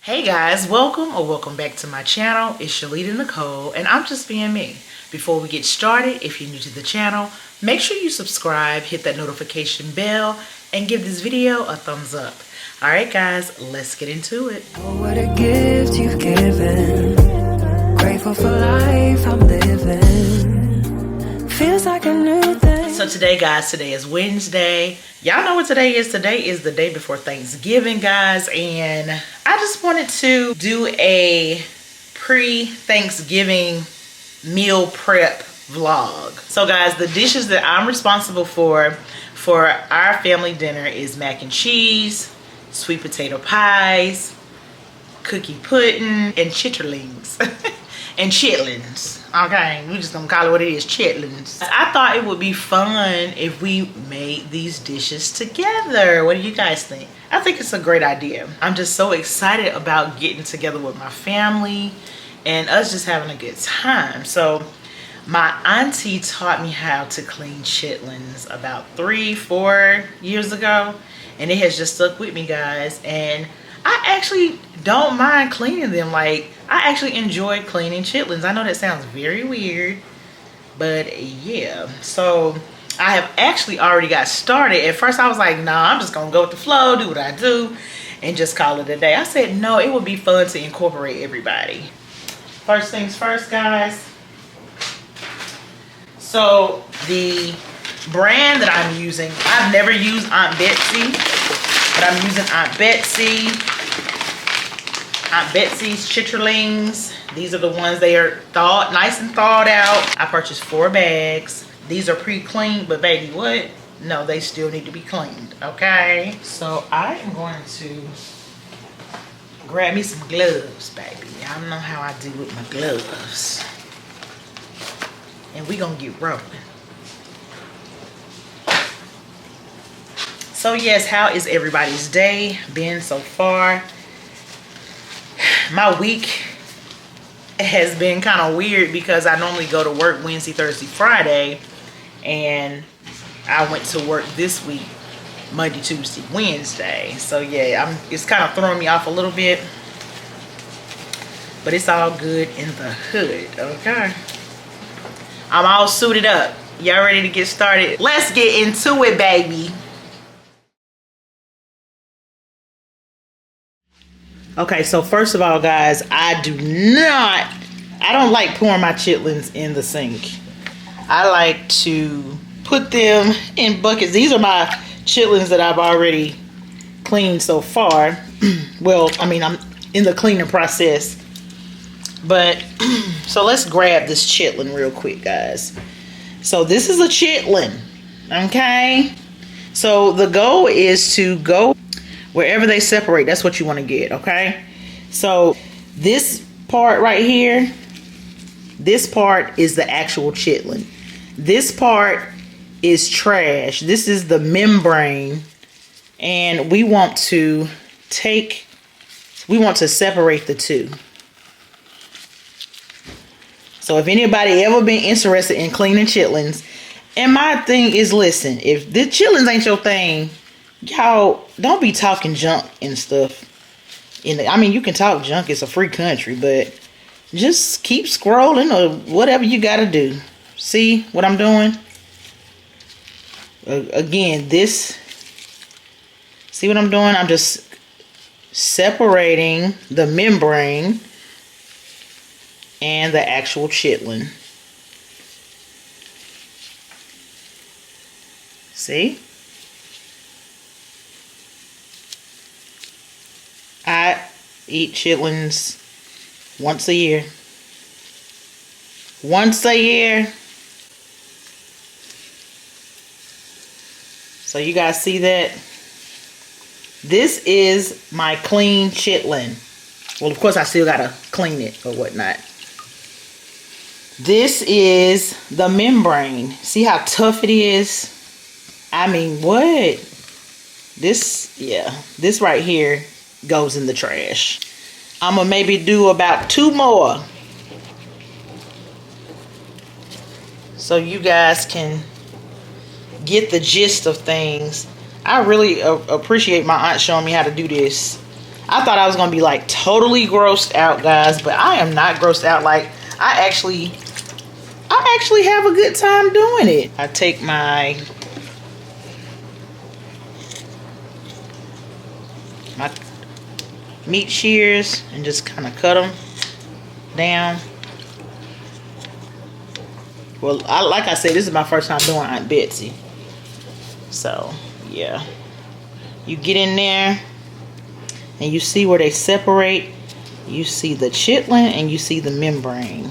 Hey guys, welcome back to my channel. It's Shalita Nicole and I'm just being me. Before we get started, if you're new to the channel, make sure you subscribe, hit that notification bell, and give this video a thumbs up. Alright guys, let's get into it. Oh, what a gift you've given. Grateful for life I'm living. Feels like a new thing. So today guys, today is Wednesday. Y'all know what today is. Today is the day before Thanksgiving, guys, and I just wanted to do a pre-Thanksgiving meal prep vlog. So guys, the dishes that I'm responsible for our family dinner is mac and cheese, sweet potato pies, cookie pudding, and chitterlings. And chitlins. Okay, we're just gonna call it what it is, chitlins. I thought it would be fun if we made these dishes together. What do you guys think? I think it's a great idea. I'm just so excited about getting together with my family and us just having a good time. So my auntie taught me how to clean chitlins about 3-4 years ago, and it has just stuck with me, guys. And I actually don't mind cleaning them. Like, I actually enjoy cleaning chitlins. I know that sounds very weird, but yeah. So I have actually already got started. At first I was like, nah, I'm just gonna go with the flow, do what I do, and just call it a day. I said, no, it would be fun to incorporate everybody. First things first, guys. So the brand that I'm using, I've never used Aunt Betsy, but I'm using Aunt Betsy's chitterlings. These are the ones, they are nice and thawed out. I purchased 4 bags. These are pre-cleaned, but baby, what? No, they still need to be cleaned, okay? So I am going to grab me some gloves, baby. Y'all know how I do with my gloves. And we gonna get rolling. So yes, how is everybody's day been so far? My week has been kind of weird because I normally go to work Wednesday, Thursday, Friday, and I went to work this week Monday, Tuesday, Wednesday. So yeah, it's kind of throwing me off a little bit, but it's all good in the hood, okay? I'm all suited up. Y'all ready to get started? Let's get into it, baby. Okay, so first of all, guys, I don't like pouring my chitlins in the sink. I like to put them in buckets. These are my chitlins that I've already cleaned so far. Well, I mean, I'm in the cleaning process. But, so let's grab this chitlin real quick, guys. So this is a chitlin, okay? So the goal is to go wherever they separate. That's what you want to get, okay? So this part right here, this part is the actual chitlin. This part is trash. This is the membrane, and we want to separate the two. So if anybody ever been interested in cleaning chitlins, and my thing is, listen, if the chitlins ain't your thing, y'all don't be talking junk and stuff. I mean, you can talk junk, it's a free country, but just keep scrolling or whatever you gotta do. See what I'm doing? Again, see what I'm doing? I'm just separating the membrane and the actual chitlin. See? I eat chitlins once a year. Once a year. So you guys see that? This is my clean chitlin. Well, of course, I still gotta clean it or whatnot. This is the membrane. See how tough it is? I mean, what? This right here goes in the trash. I'm gonna maybe do about 2 more, so you guys can get the gist of things. I really appreciate my aunt showing me how to do this. I thought I was gonna be like totally grossed out, guys, but I am not grossed out. Like I actually have a good time doing it. I take my meat shears and just kind of cut them down. Well, like I said, this is my first time doing Aunt Betsy. So, yeah. You get in there and you see where they separate. You see the chitlin and you see the membrane.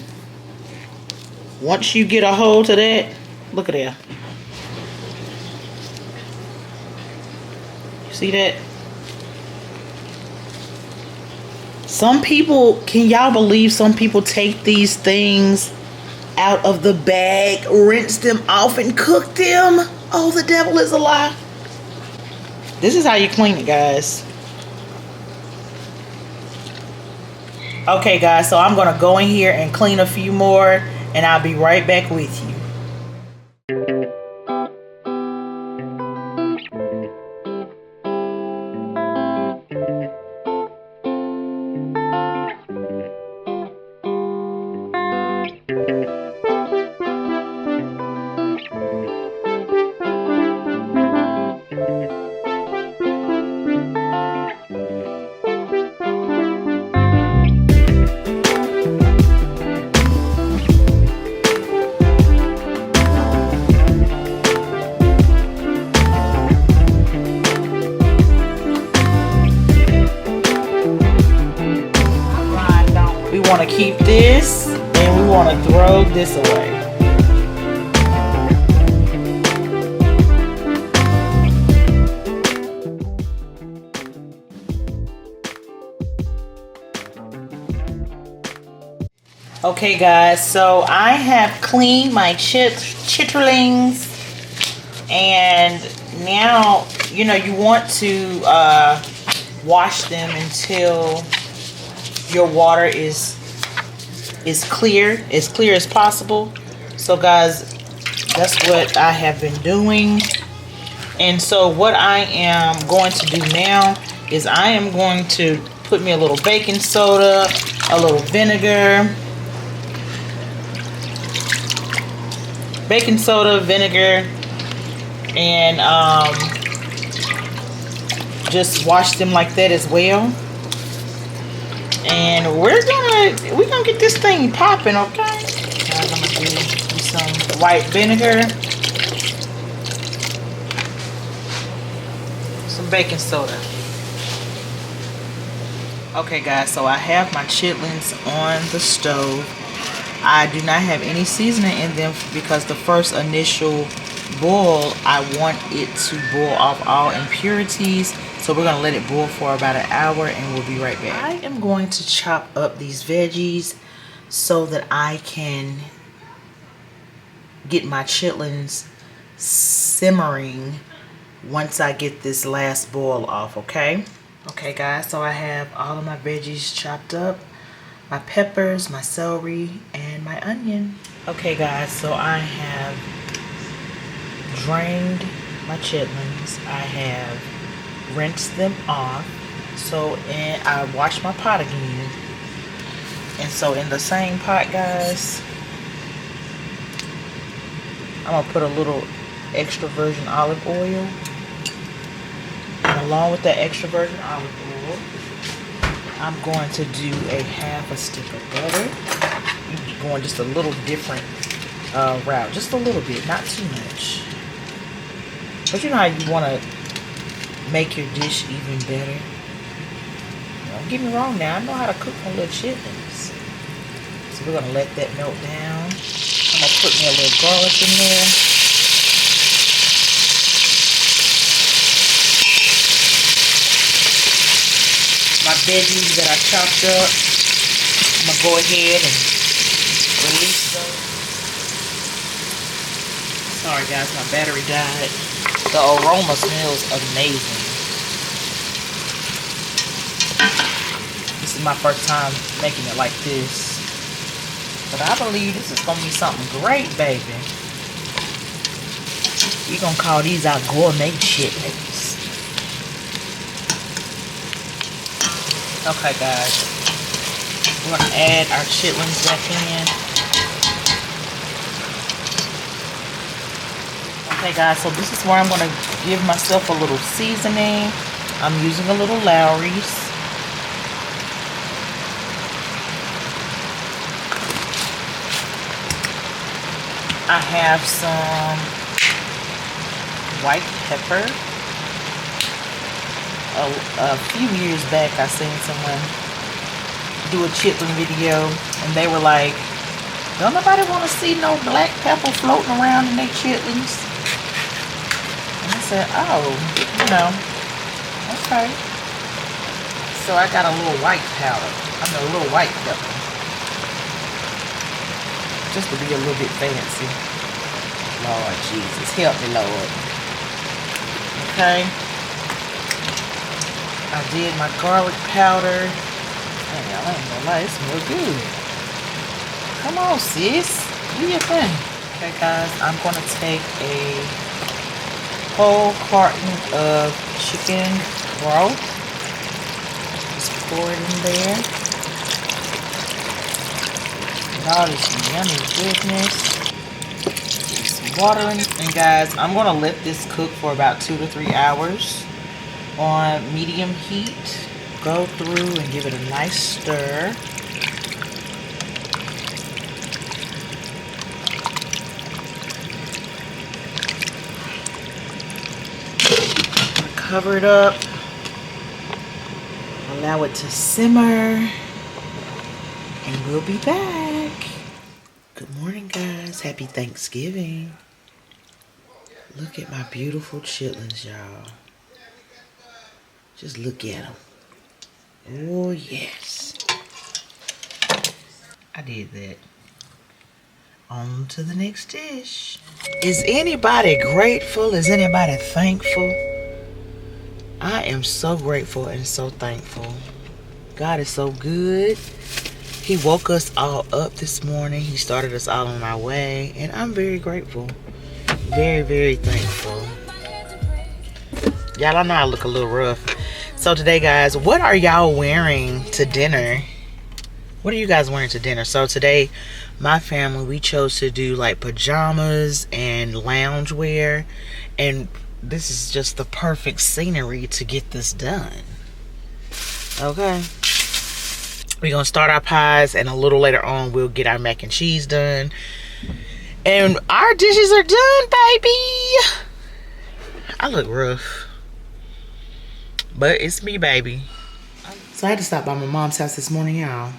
Once you get a hold of that, look at that. You see that? Some people, can y'all believe some people take these things out of the bag, rinse them off, and cook them? Oh, the devil is a lie. This is how you clean it, guys. Okay, guys, so I'm gonna go in here and clean a few more, and I'll be right back with you. We want to keep this, and we want to throw this away. Okay, guys, so I have cleaned my chitterlings, and now, you know, you want to wash them until your water is clear as possible. So guys, that's what I have been doing. And so what I am going to do now is I am going to put me a little baking soda, a little vinegar, and just wash them like that as well. And we're gonna get this thing popping, okay? I'm gonna do some white vinegar, some baking soda. Okay, guys, so I have my chitlins on the stove. I do not have any seasoning in them because the first initial boil, I want it to boil off all impurities. So we're going to let it boil for about an hour, and we'll be right back. I am going to chop up these veggies so that I can get my chitlins simmering once I get this last boil off, okay? Okay, guys, so I have all of my veggies chopped up. My peppers, my celery, and my onion. Okay, guys, so I have drained my chitlins. I have rinsed them off. So, and I washed my pot again. And so in the same pot, guys, I'm gonna put a little extra virgin olive oil. And along with that extra virgin olive oil, I'm going to do a half a stick of butter. I'm going just a little different route, just a little bit, not too much. But you know how you want to make your dish even better. Don't get me wrong now, I know how to cook my little chitlins. So we're going to let that melt down. I'm going to put me a little garlic in there. My veggies that I chopped up, I'm going to go ahead and release those. Sorry guys, my battery died. The aroma smells amazing. This is my first time making it like this. But I believe this is going to be something great, baby. We're going to call these our gourmet chitlins. Okay, guys. We're going to add our chitlins back in. Okay, guys, so this is where I'm going to give myself a little seasoning. I'm using a little Lowry's. I have some white pepper. A few years back, I seen someone do a chitlin video, and they were like, don't nobody want to see no black pepper floating around in their chitlins. And I said, oh, you know, okay. So I got a little white powder. I mean, a little white pepper. Just to be a little bit fancy. Lord Jesus, help me, Lord. Okay. I did my garlic powder. Man, I ain't gonna lie, it smells good. Come on, sis. Do your thing. Okay, guys, I'm gonna take a whole carton of chicken broth. Just pour it in there. And all this yummy goodness. Get some water in. And guys, I'm gonna let this cook for about 2 to 3 hours on medium heat. Go through and give it a nice stir. Cover it up. Allow it to simmer. And we'll be back. Good morning, guys. Happy Thanksgiving. Look at my beautiful chitlins, y'all. Just look at them. Oh, yes. I did that. On to the next dish. Is anybody grateful? Is anybody thankful? I am so grateful and so thankful. God is so good. He woke us all up this morning. He started us all on our way. And I'm very grateful. Very, very thankful. Y'all, I know I look a little rough. So today, guys, what are y'all wearing to dinner? What are you guys wearing to dinner? So today, my family, we chose to do like pajamas and lounge wear. And this is just the perfect scenery to get this done. Okay. We're going to start our pies, and a little later on, we'll get our mac and cheese done. And our dishes are done, baby. I look rough. But it's me, baby. So I had to stop by my mom's house this morning, y'all.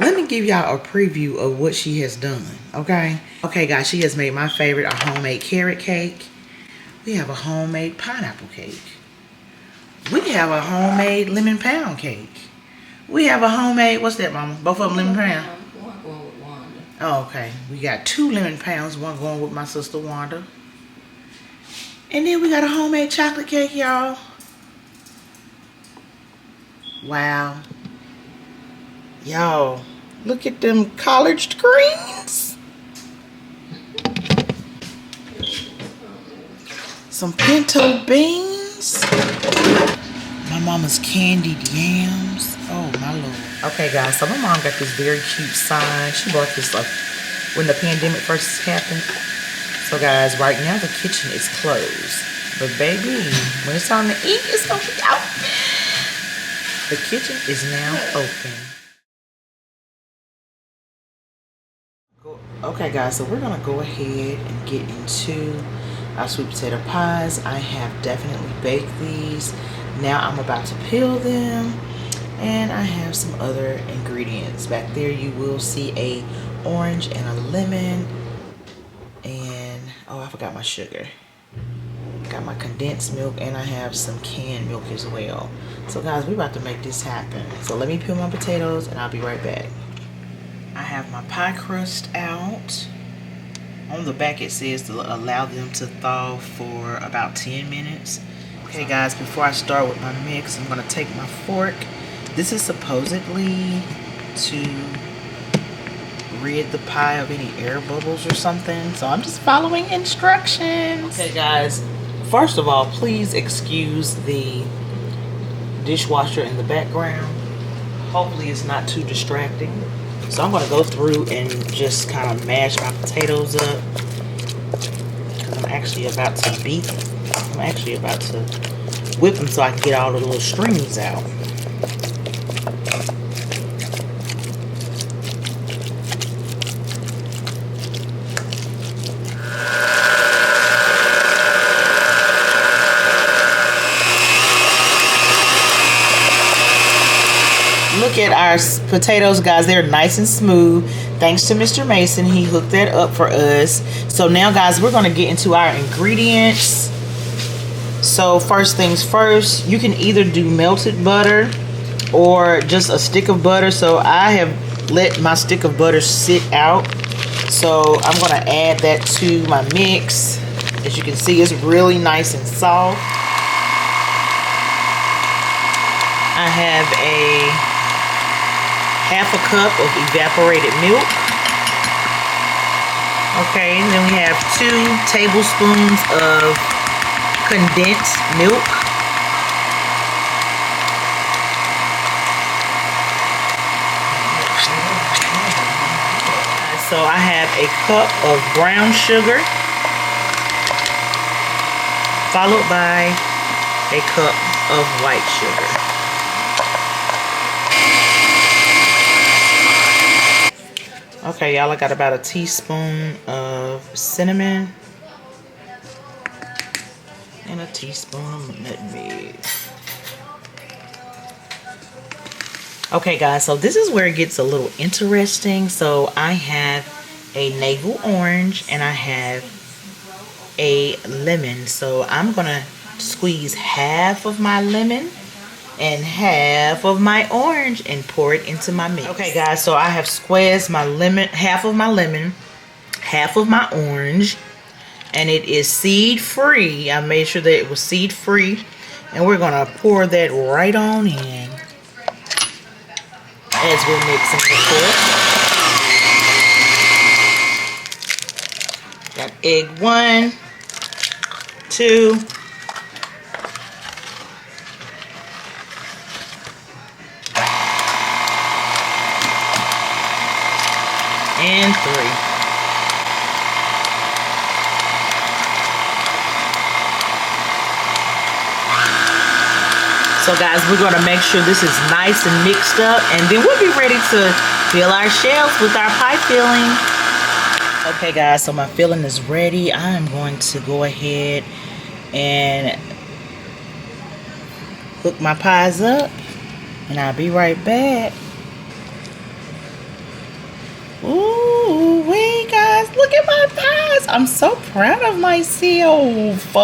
Let me give y'all a preview of what she has done, okay? Okay, guys, she has made my favorite, a homemade carrot cake. We have a homemade pineapple cake. We have a homemade lemon pound cake. We have a homemade, what's that, Mama? Both of them lemon pound? One going with Wanda. Oh, okay. We got 2 lemon pounds, one going with my sister Wanda. And then we got a homemade chocolate cake, y'all. Wow. Y'all, look at them collard greens. Some pinto beans. My mama's candied yams. Oh, my Lord. Okay, guys, so my mom got this very cute sign. She bought this like when the pandemic first happened. So, guys, right now the kitchen is closed. But, baby, when it's time to eat, it's going to be open. The kitchen is now open. Okay, guys, so we're going to go ahead and get into our sweet potato pies. I have definitely baked these. Now I'm about to peel them. And I have some other ingredients. Back there you will see a orange and a lemon. And, oh, I forgot my sugar. Got my condensed milk, and I have some canned milk as well. So guys, we're about to make this happen. So let me peel my potatoes and I'll be right back. I have my pie crust out. On the back it says to allow them to thaw for about 10 minutes. Okay guys, before I start with my mix, I'm gonna take my fork. This is supposedly to rid the pie of any air bubbles or something. So I'm just following instructions. Okay guys, first of all, please excuse the dishwasher in the background. Hopefully it's not too distracting. So I'm gonna go through and just kind of mash my potatoes up. Because I'm actually about to whip them so I can get all the little strings out. Look at our potatoes, guys. They're nice and smooth. Thanks to Mr. Mason, he hooked that up for us. So now, guys, we're going to get into our ingredients. So first things first, you can either do melted butter or just a stick of butter. So I have let my stick of butter sit out. So I'm going to add that to my mix. As you can see, it's really nice and soft. I have a half a cup of evaporated milk. Okay, and then we have 2 tablespoons of condensed milk. So I have a cup of brown sugar, followed by a cup of white sugar. Okay, y'all, I got about a teaspoon of cinnamon and a teaspoon of nutmeg. Okay, guys, so this is where it gets a little interesting. So I have a navel orange and I have a lemon. So I'm gonna squeeze half of my lemon and half of my orange and pour it into my mix. Okay, guys, so I have squeezed my lemon, half of my lemon, half of my orange, and it is seed free. I made sure that it was seed free, and we're gonna pour that right on in as we're mixing the pork. Got egg 1, 2, and 3. So guys, we're going to make sure this is nice and mixed up, and then we'll be ready to fill our shells with our pie filling. Okay guys, so my filling is ready. I am going to go ahead and hook my pies up, and I'll be right back. Ooh, wait guys, look at my pies. I'm so proud of myself.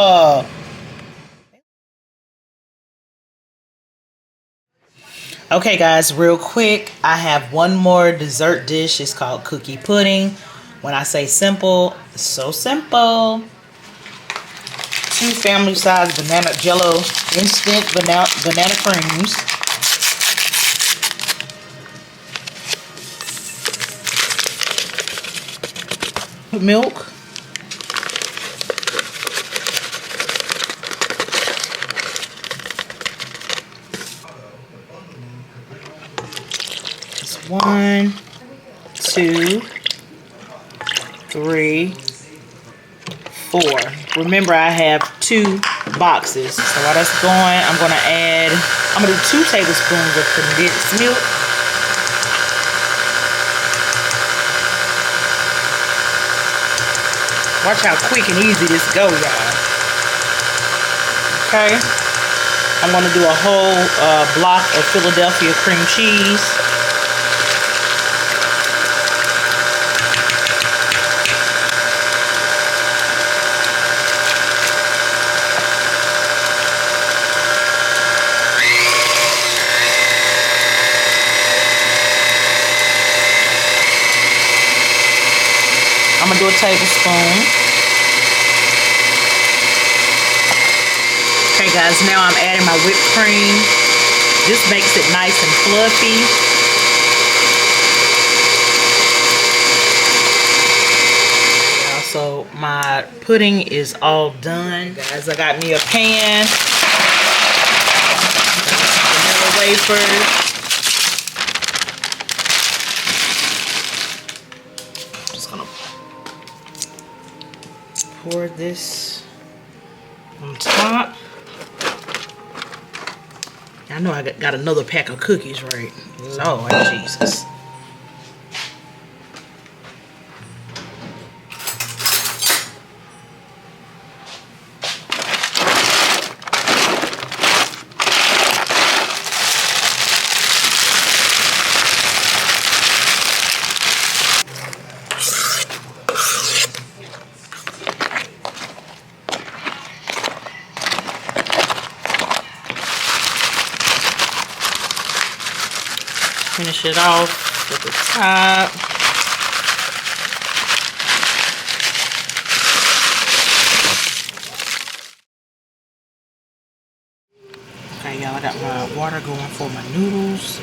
Okay guys, real quick, I have one more dessert dish. It's called cookie pudding. When I say simple, it's so simple. 2 family size banana jello instant banana creams. Milk, just 1, 2, 3, 4. Remember, I have 2 boxes. So while that's going, I'm gonna do 2 tablespoons of condensed milk. Watch how quick and easy this go, y'all. Okay. I'm going to do a whole block of Philadelphia cream cheese. I'm going to do a tablespoon. Okay guys, now I'm adding my whipped cream. This makes it nice and fluffy. Yeah, so my pudding is all done. Guys, I got me a pan. Vanilla wafers. just gonna pour this on top. I know I got another pack of cookies, right? Lord Jesus. Finish it off at the top. Okay, y'all, I got my water going for my noodles.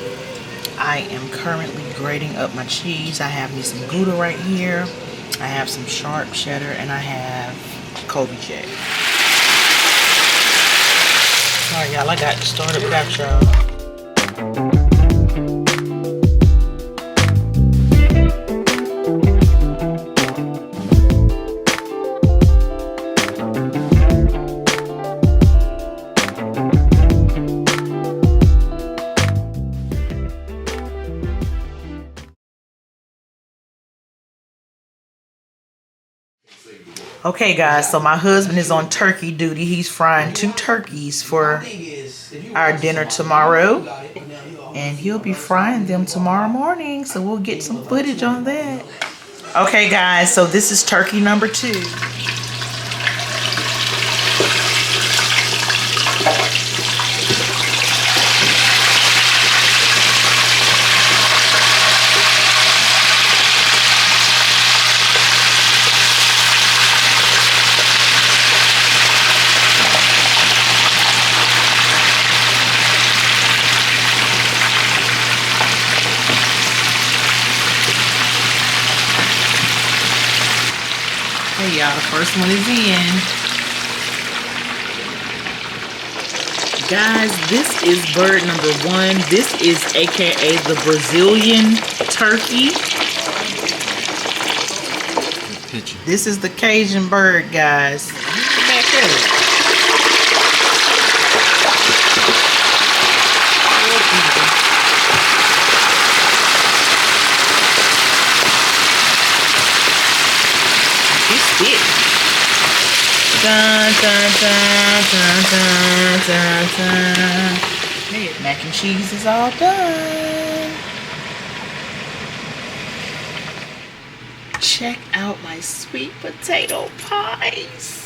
I am currently grating up my cheese. I have me some Gouda right here. I have some sharp cheddar, and I have Kobe check. Alright, y'all, I got started without y'all. Okay guys, so my husband is on turkey duty. He's frying 2 turkeys for our dinner tomorrow. And he'll be frying them tomorrow morning. So we'll get some footage on that. Okay guys, so this is turkey number 2. Hey y'all, the first one is in. Guys, this is bird number 1. This is AKA the Brazilian turkey. This is the Cajun bird, guys. Back up. Dun, dun, dun, dun, dun, dun, dun. Hey, mac and cheese is all done. Check out my sweet potato pies.